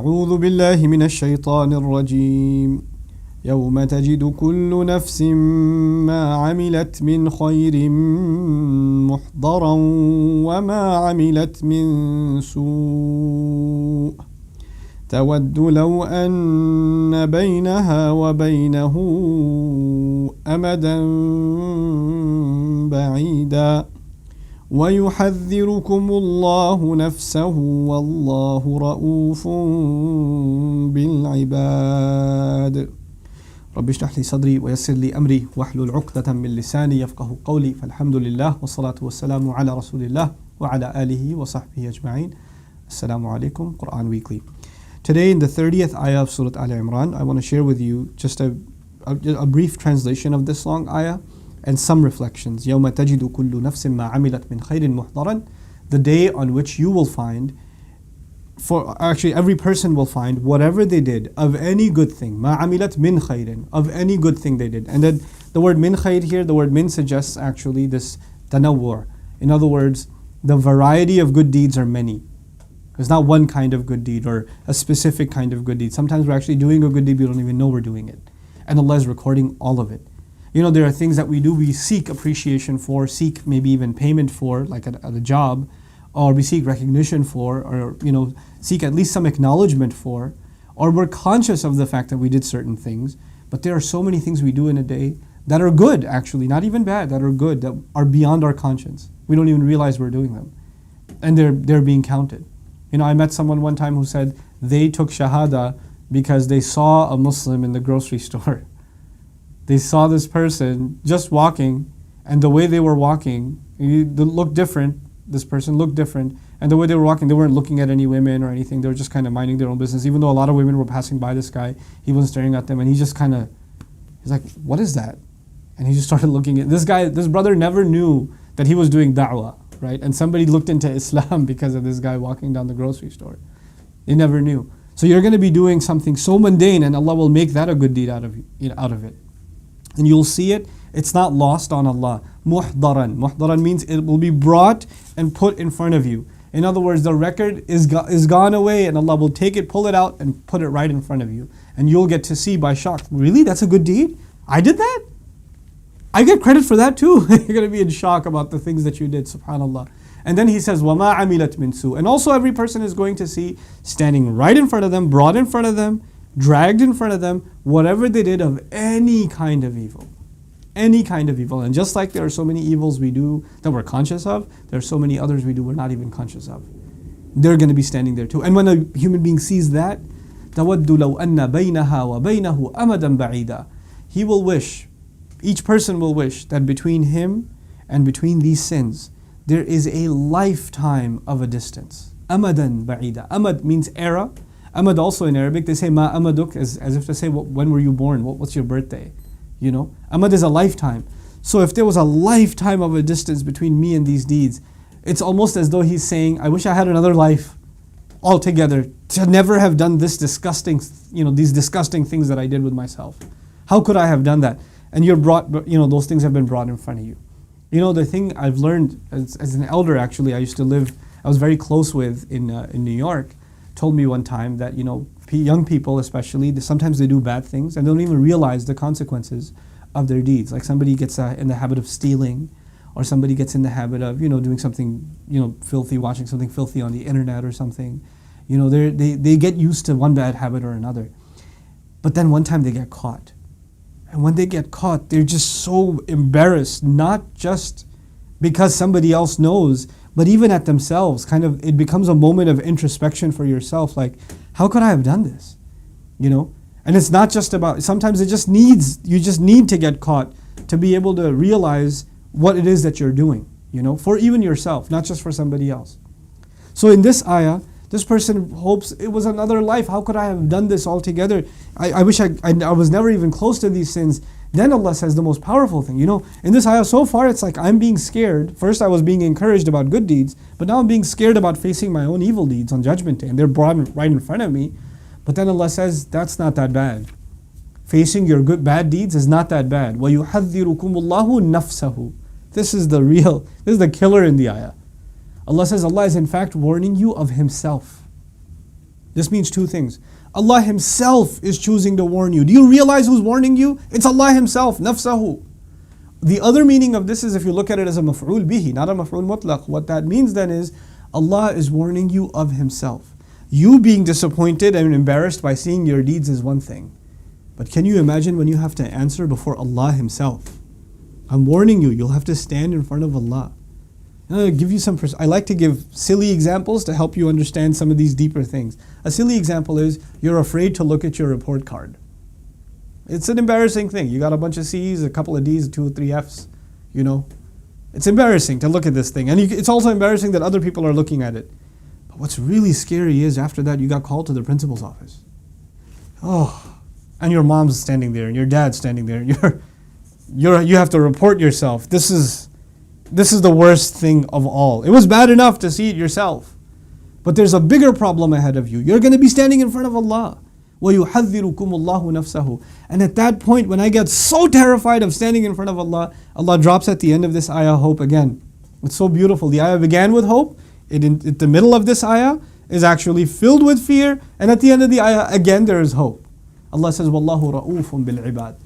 أعوذ بالله من الشيطان الرجيم يوم تجد كل نفس ما عملت من خير محضرا وما عملت من سوء تود لو أن بينها وبينه أمدا بعيدا ويحذركم الله نفسه والله رؤوف بالعباد رب اشرح لي صدري ويسر لي أمري واحلل عقدة من لساني يفقه قولي فالحمد لله والصلاة والسلام على رسول الله وعلى آله وصحبه أجمعين. Assalamu alaikum, Quran Weekly. Today in the 30th ayah of Surah Al Imran, I want to share with you just a brief translation of this long ayah and some reflections. يَوْمَ تَجِدُ كُلُّ نَفْسٍ مَا عَمِلَتْ مِنْ خَيْرٍ مُحْضَرًا, the day on which you will find, every person will find whatever they did of any good thing. مَا عَمِلَتْ مِنْ خَيْرٍ, of any good thing they did. And then the word min khayr here, the word min suggests actually this tanawwur. In other words, the variety of good deeds are many. There's not one kind of good deed or a specific kind of good deed. Sometimes we're actually doing a good deed, we don't even know we're doing it. And Allah is recording all of it. You know, there are things that we do, we seek appreciation for, seek maybe even payment for, like at a job, or we seek recognition for, or, you know, seek at least some acknowledgement for, or we're conscious of the fact that we did certain things. But there are so many things we do in a day that are good, actually, not even bad, that are good, that are beyond our conscience. We don't even realize we're doing them. And they're being counted. You know, I met someone one time who said they took shahada because they saw a Muslim in the grocery store. They saw this person just walking, and the way they were walking, they looked different. This person looked different, and the way they were walking, they weren't looking at any women or anything. They were just kind of minding their own business. Even though a lot of women were passing by this guy, he wasn't staring at them, and he's like, "What is that?" And he just started looking at this guy. This brother never knew that he was doing da'wah, right? And somebody looked into Islam because of this guy walking down the grocery store. They never knew. So you're going to be doing something so mundane, and Allah will make that a good deed out of it. And you'll see it, it's not lost on Allah. Muhdaran. Muhdaran means it will be brought and put in front of you. In other words, the record is gone away, and Allah will take it, pull it out, and put it right in front of you. And you'll get to see by shock, really? That's a good deed? I did that? I get credit for that too. You're going to be in shock about the things that you did, subhanAllah. And then he says, وَمَا عَمِلَتْ مِنْ سُوءٍ. And also every person is going to see, standing right in front of them, brought in front of them, dragged in front of them, whatever they did of any kind of evil. Any kind of evil. And just like there are so many evils we do that we're conscious of, there are so many others we do we're not even conscious of. They're going to be standing there too. And when a human being sees that, تَوَدُّ لَوْ أَنَّ بَيْنَهَا وَبَيْنَهُ أَمَدًا بَعِيدًا. He will wish, each person will wish that between him and between these sins, there is a lifetime of a distance. أَمَدًا بَعِيدًا. Amad means era. Amad also in Arabic, they say ma amaduk, as if to say, when were you born? What's your birthday? You know, Amad is a lifetime. So if there was a lifetime of a distance between me and these deeds, it's almost as though he's saying, I wish I had another life altogether to never have done this disgusting, these disgusting things that I did with myself. How could I have done that? And those things have been brought in front of you. You know, the thing I've learned as an elder, actually, I was very close with in New York, told me one time that, young people especially, sometimes they do bad things and they don't even realize the consequences of their deeds. Like somebody gets in the habit of stealing, or somebody gets in the habit of, doing something, filthy, watching something filthy on the internet or something. They get used to one bad habit or another. But then one time they get caught. And when they get caught, they're just so embarrassed, not just because somebody else knows, but even at themselves. It becomes a moment of introspection for yourself, like, how could I have done this? And it's not just about, sometimes you just need to get caught to be able to realize what it is that you're doing, for even yourself, not just for somebody else. So in this ayah, this person hopes it was another life. How could I have done this altogether? I wish I was never even close to these sins. Then Allah says the most powerful thing. In this ayah so far, it's like I'm being scared. First I was being encouraged about good deeds, but now I'm being scared about facing my own evil deeds on Judgment Day, and they're brought right in front of me. But then Allah says, that's not that bad. Facing your bad deeds is not that bad. وَيُحَذِّرُكُمُ اللَّهُ نَفْسَهُ. This is the killer in the ayah. Allah says Allah is in fact warning you of Himself. This means two things. Allah Himself is choosing to warn you. Do you realize who's warning you? It's Allah Himself, nafsahu. The other meaning of this is if you look at it as a maf'ul bihi, not a maf'ul mutlaq. What that means then is Allah is warning you of Himself. You being disappointed and embarrassed by seeing your deeds is one thing. But can you imagine when you have to answer before Allah Himself? I'm warning you, you'll have to stand in front of Allah. I'll give you some. I like to give silly examples to help you understand some of these deeper things. A silly example is you're afraid to look at your report card. It's an embarrassing thing. You got a bunch of C's, a couple of D's, 2 or 3 F's. You know, it's embarrassing to look at this thing, and it's also embarrassing that other people are looking at it. But what's really scary is after that you got called to the principal's office. Oh, and your mom's standing there, and your dad's standing there, and you have to report yourself. This is the worst thing of all. It was bad enough to see it yourself, but there's a bigger problem ahead of you. You're going to be standing in front of Allah. وَيُحَذِّرُكُمُ اللَّهُ نَفْسَهُ. And at that point, when I get so terrified of standing in front of Allah, Allah drops at the end of this ayah hope again. It's so beautiful. The ayah began with hope. At the middle of this ayah is actually filled with fear. And at the end of the ayah, again, there is hope. Allah says, وَاللَّهُ رَؤُوفٌ بِالْعِبَادِ.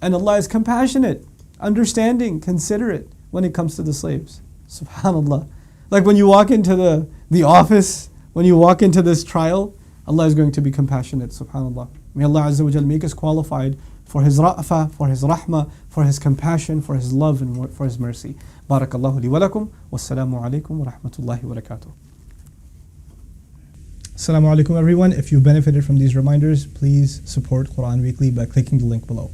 And Allah is compassionate, understanding, considerate when it comes to the slaves. Subhanallah. Like when you walk into the office, when you walk into this trial, Allah is going to be compassionate, subhanAllah. May Allah Azza wa Jal make us qualified for His ra'fa, for His rahmah, for His compassion, for His love and for His mercy. Barakallahu li wa lakum. Wassalamu alaikum wa rahmatullahi wa barakatuh. Assalamu alaikum everyone. If you benefited from these reminders, please support Quran Weekly by clicking the link below.